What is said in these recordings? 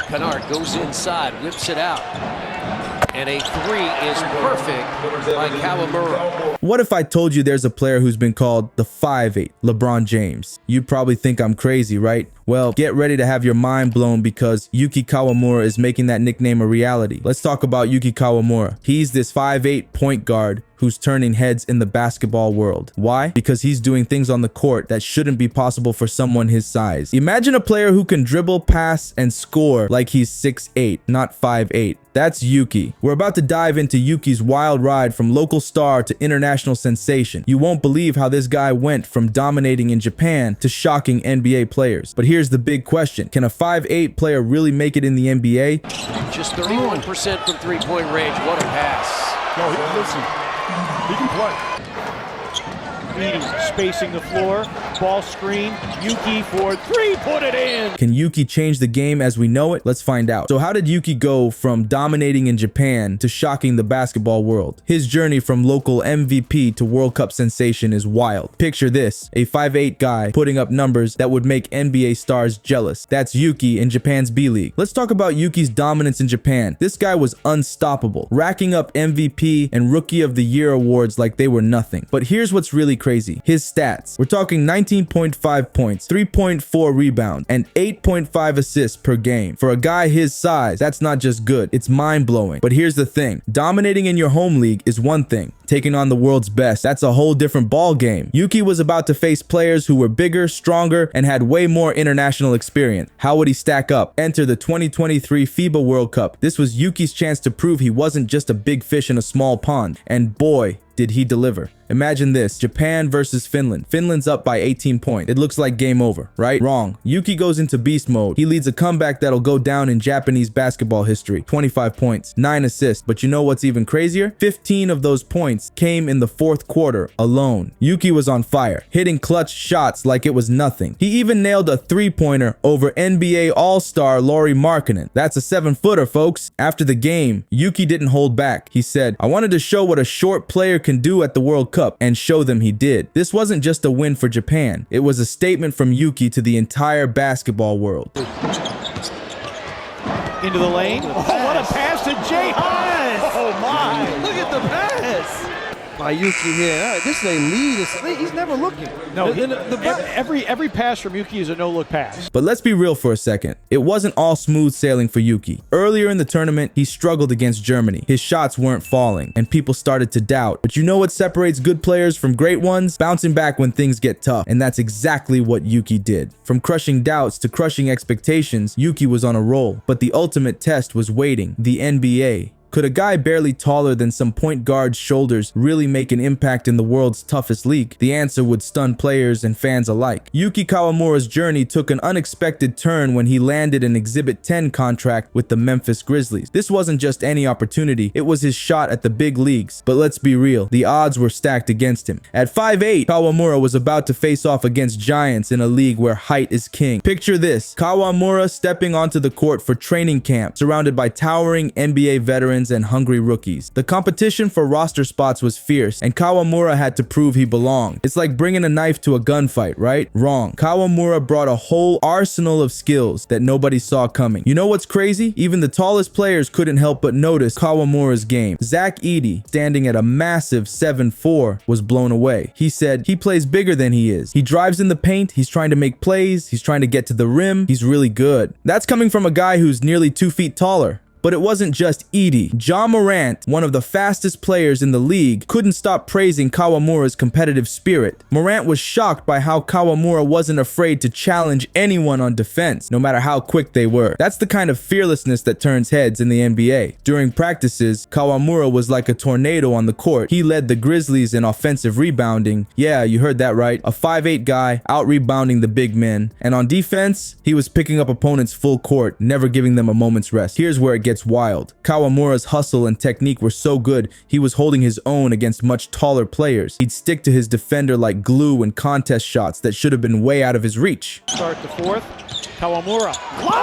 Kennard goes inside, whips it out. And a three is perfect by Kawamura. What if I told you there's a player who's been called the 5'8", LeBron James? You'd probably think I'm crazy, right? Well, get ready to have your mind blown because Yuki Kawamura is making that nickname a reality. Let's talk about Yuki Kawamura. He's this 5'8" point guard who's turning heads in the basketball world. Why? Because he's doing things on the court that shouldn't be possible for someone his size. Imagine a player who can dribble, pass, and score like he's 6'8", not 5'8". That's Yuki. We're about to dive into Yuki's wild ride from local star to international sensation. You won't believe how this guy went from dominating in Japan to shocking NBA players. But here's the big question. Can a 5'8" player really make it in the NBA? Just 31% from three-point range. What a pass. No, listen. He can play. Eating, spacing the floor, ball screen, Yuki for three, put it in! Can Yuki change the game as we know it? Let's find out. So how did Yuki go from dominating in Japan to shocking the basketball world? His journey from local MVP to World Cup sensation is wild. Picture this, a 5'8" guy putting up numbers that would make NBA stars jealous. That's Yuki in Japan's B-League. Let's talk about Yuki's dominance in Japan. This guy was unstoppable, racking up MVP and Rookie of the Year awards like they were nothing. But here's what's really crazy. His stats. We're talking 19.5 points, 3.4 rebounds, and 8.5 assists per game. For a guy his size, that's not just good, it's mind-blowing. But here's the thing. Dominating in your home league is one thing. Taking on the world's best, that's a whole different ball game. Yuki was about to face players who were bigger, stronger, and had way more international experience. How would he stack up? Enter the 2023 FIBA World Cup. This was Yuki's chance to prove he wasn't just a big fish in a small pond. And boy, did he deliver. Imagine this, Japan versus Finland. Finland's up by 18 points. It looks like game over, right? Wrong. Yuki goes into beast mode. He leads a comeback that'll go down in Japanese basketball history. 25 points, 9 assists. But you know what's even crazier? 15 of those points came in the fourth quarter alone. Yuki was on fire, hitting clutch shots like it was nothing. He even nailed a three-pointer over NBA All-Star Lauri Markkanen. That's a 7-footer, folks. After the game, Yuki didn't hold back. He said, "I wanted to show what a short player can do at the World Cup," and show them he did. This wasn't just a win for Japan. It was a statement from Yuki to the entire basketball world. Into the lane. Oh, what a pass to Jay Hines! Oh my! Look at the pass by Yuki here. This is a lead. He's never looking. No, every pass from Yuki is a no-look pass. But let's be real for a second. It wasn't all smooth sailing for Yuki. Earlier in the tournament, he struggled against Germany. His shots weren't falling, and people started to doubt. But you know what separates good players from great ones? Bouncing back when things get tough. And that's exactly what Yuki did. From crushing doubts to crushing expectations, Yuki was on a roll. But the ultimate test was waiting, the NBA. Could a guy barely taller than some point guard's shoulders really make an impact in the world's toughest league? The answer would stun players and fans alike. Yuki Kawamura's journey took an unexpected turn when he landed an Exhibit 10 contract with the Memphis Grizzlies. This wasn't just any opportunity, it was his shot at the big leagues. But let's be real, the odds were stacked against him. At 5'8", Kawamura was about to face off against giants in a league where height is king. Picture this, Kawamura stepping onto the court for training camp, surrounded by towering NBA veterans and hungry rookies. The competition for roster spots was fierce, and Kawamura had to prove he belonged. It's like bringing a knife to a gunfight, right? Wrong. Kawamura brought a whole arsenal of skills that nobody saw coming. You know what's crazy? Even the tallest players couldn't help but notice Kawamura's game. Zach Edey, standing at a massive 7'4", was blown away. He said, "He plays bigger than he is. He drives in the paint, he's trying to make plays, he's trying to get to the rim, he's really good." That's coming from a guy who's nearly 2 feet taller. But it wasn't just Edey. Ja Morant, one of the fastest players in the league, couldn't stop praising Kawamura's competitive spirit. Morant was shocked by how Kawamura wasn't afraid to challenge anyone on defense, no matter how quick they were. That's the kind of fearlessness that turns heads in the NBA. During practices, Kawamura was like a tornado on the court. He led the Grizzlies in offensive rebounding. Yeah, you heard that right. A 5'8" guy out-rebounding the big men. And on defense, he was picking up opponents full court, never giving them a moment's rest. Here's where it gets wild. Kawamura's hustle and technique were so good, he was holding his own against much taller players. He'd stick to his defender like glue in contest shots that should have been way out of his reach. Start the fourth. Kawamura. Oh,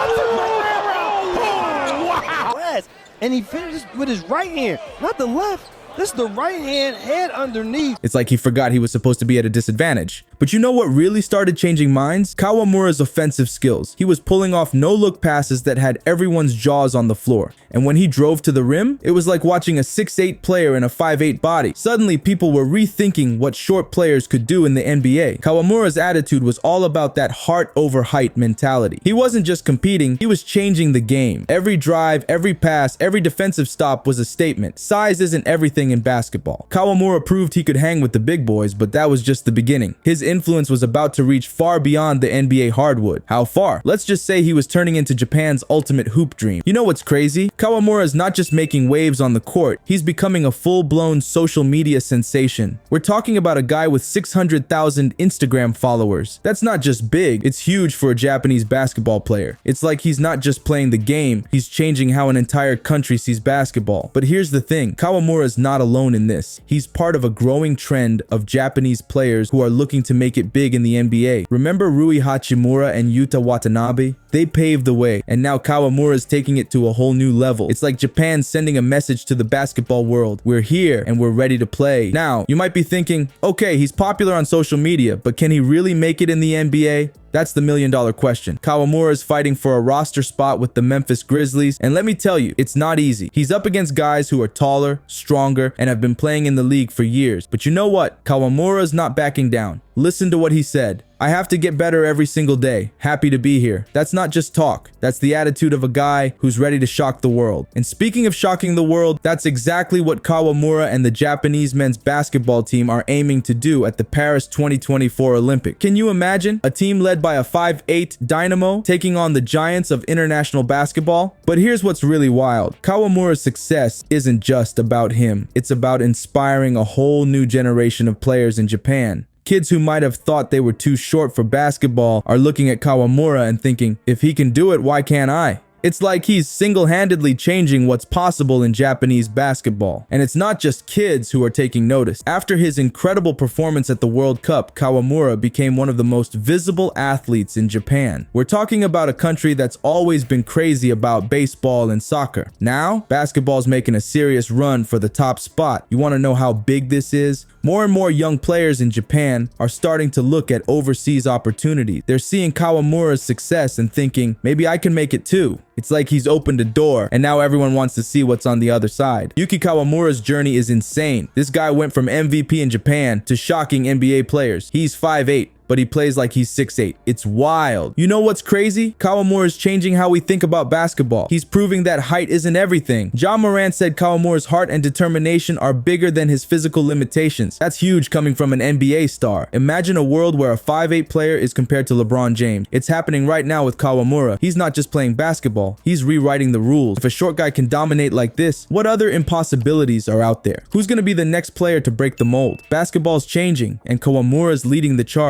wow! And he finishes with his right hand, not the left. This is the right hand, head underneath. It's like he forgot he was supposed to be at a disadvantage. But you know what really started changing minds? Kawamura's offensive skills. He was pulling off no-look passes that had everyone's jaws on the floor. And when he drove to the rim, it was like watching a 6'8 player in a 5'8 body. Suddenly, people were rethinking what short players could do in the NBA. Kawamura's attitude was all about that heart over height mentality. He wasn't just competing, he was changing the game. Every drive, every pass, every defensive stop was a statement. Size isn't everything in basketball. Kawamura proved he could hang with the big boys, but that was just the beginning. His influence was about to reach far beyond the NBA hardwood. How far? Let's just say he was turning into Japan's ultimate hoop dream. You know what's crazy? Kawamura is not just making waves on the court, he's becoming a full-blown social media sensation. We're talking about a guy with 600,000 Instagram followers. That's not just big, it's huge for a Japanese basketball player. It's like he's not just playing the game, he's changing how an entire country sees basketball. But here's the thing, Kawamura is not alone in this. He's part of a growing trend of Japanese players who are looking to make it big in the NBA. Remember Rui Hachimura and Yuta Watanabe? They paved the way, and now Kawamura is taking it to a whole new level. It's like Japan sending a message to the basketball world. We're here and we're ready to play. Now, you might be thinking, okay, he's popular on social media, but can he really make it in the NBA? That's the million-dollar question. Kawamura is fighting for a roster spot with the Memphis Grizzlies, and let me tell you, it's not easy. He's up against guys who are taller, stronger, and have been playing in the league for years. But you know what? Kawamura is not backing down. Listen to what he said. I have to get better every single day. Happy to be here. That's not just talk. That's the attitude of a guy who's ready to shock the world. And speaking of shocking the world, that's exactly what Kawamura and the Japanese men's basketball team are aiming to do at the Paris 2024 Olympics. Can you imagine? A team led by a 5'8 dynamo taking on the giants of international basketball? But here's what's really wild. Kawamura's success isn't just about him. It's about inspiring a whole new generation of players in Japan. Kids who might have thought they were too short for basketball are looking at Kawamura and thinking, if he can do it, why can't I? It's like he's single-handedly changing what's possible in Japanese basketball. And it's not just kids who are taking notice. After his incredible performance at the World Cup, Kawamura became one of the most visible athletes in Japan. We're talking about a country that's always been crazy about baseball and soccer. Now, basketball's making a serious run for the top spot. You want to know how big this is? More and more young players in Japan are starting to look at overseas opportunities. They're seeing Kawamura's success and thinking, maybe I can make it too. It's like he's opened a door, and now everyone wants to see what's on the other side. Yuki Kawamura's journey is insane. This guy went from MVP in Japan to shocking NBA players. He's 5'8". But he plays like he's 6'8". It's wild. You know what's crazy? Kawamura is changing how we think about basketball. He's proving that height isn't everything. Ja Morant said Kawamura's heart and determination are bigger than his physical limitations. That's huge coming from an NBA star. Imagine a world where a 5'8 player is compared to LeBron James. It's happening right now with Kawamura. He's not just playing basketball. He's rewriting the rules. If a short guy can dominate like this, what other impossibilities are out there? Who's going to be the next player to break the mold? Basketball's changing, and Kawamura's leading the charge.